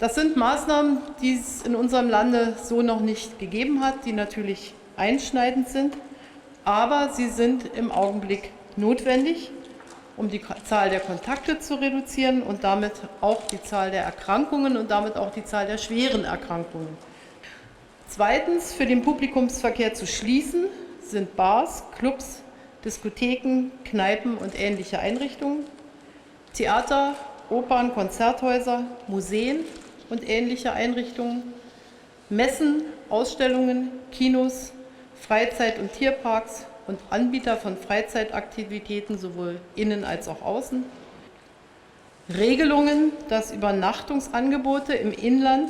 Das sind Maßnahmen, die es in unserem Lande so noch nicht gegeben hat, die natürlich einschneidend sind, aber sie sind im Augenblick notwendig, um die Zahl der Kontakte zu reduzieren und damit auch die Zahl der Erkrankungen und damit auch die Zahl der schweren Erkrankungen. Zweitens, für den Publikumsverkehr zu schließen sind Bars, Clubs, Diskotheken, Kneipen und ähnliche Einrichtungen, Theater, Opern, Konzerthäuser, Museen und ähnliche Einrichtungen, Messen, Ausstellungen, Kinos, Freizeit- und Tierparks und Anbieter von Freizeitaktivitäten sowohl innen als auch außen, Regelungen, dass Übernachtungsangebote im Inland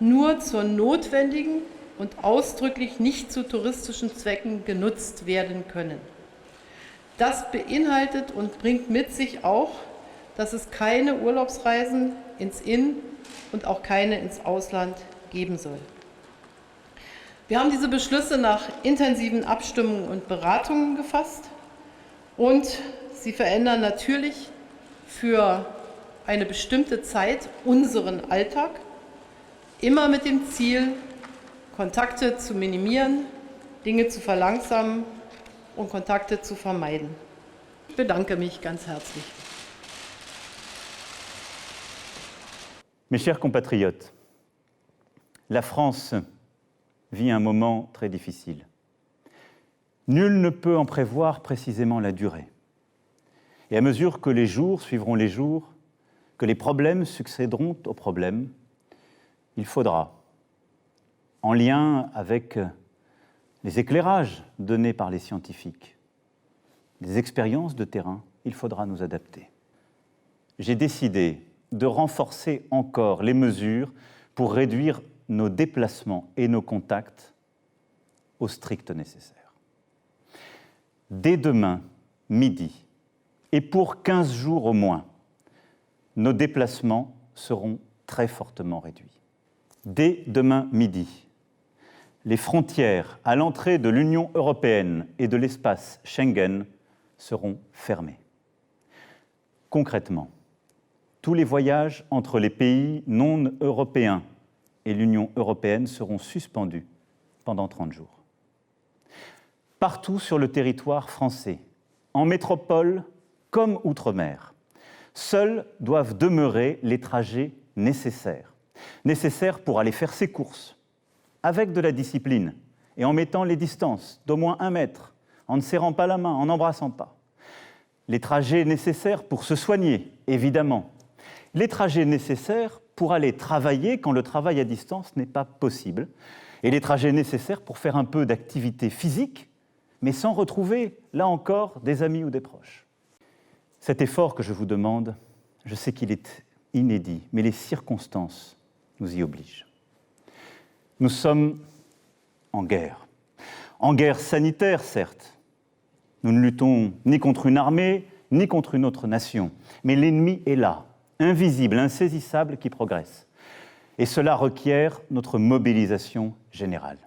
nur zur notwendigen und ausdrücklich nicht zu touristischen Zwecken genutzt werden können. Das beinhaltet und bringt mit sich auch, dass es keine Urlaubsreisen ins In- und auch keine ins Ausland geben soll. Wir haben diese Beschlüsse nach intensiven Abstimmungen und Beratungen gefasst und sie verändern natürlich für eine bestimmte Zeit unseren Alltag, immer mit dem Ziel, Kontakte zu minimieren, Dinge zu verlangsamen und Kontakte zu vermeiden. Ich bedanke mich ganz herzlich. Mes chers compatriotes, la France vit un moment très difficile. Nul ne peut en prévoir précisément la durée. Et à mesure que les jours suivront les jours, que les problèmes succéderont aux problèmes, il faudra, en lien avec les éclairages donnés par les scientifiques, les expériences de terrain, il faudra nous adapter. J'ai décidé de renforcer encore les mesures pour réduire nos déplacements et nos contacts au strict nécessaire. Dès demain, midi, et pour 15 jours au moins, nos déplacements seront très fortement réduits. Dès demain midi, les frontières à l'entrée de l'Union européenne et de l'espace Schengen seront fermées. Concrètement, tous les voyages entre les pays non européens et l'Union européenne seront suspendus pendant 30 jours. Partout sur le territoire français, en métropole comme outre-mer, seuls doivent demeurer les trajets nécessaires pour aller faire ses courses, avec de la discipline et en mettant les distances d'au moins 1 mètre, en ne serrant pas la main, en n'embrassant pas. Les trajets nécessaires pour se soigner, évidemment. Les trajets nécessaires pour aller travailler quand le travail à distance n'est pas possible. Et les trajets nécessaires pour faire un peu d'activité physique, mais sans retrouver, là encore, des amis ou des proches. Cet effort que je vous demande, je sais qu'il est inédit, mais les circonstances nous y obligent. Nous sommes en guerre sanitaire, certes. Nous ne luttons ni contre une armée, ni contre une autre nation, mais l'ennemi est là, invisible, insaisissable, qui progresse. Et cela requiert notre mobilisation générale.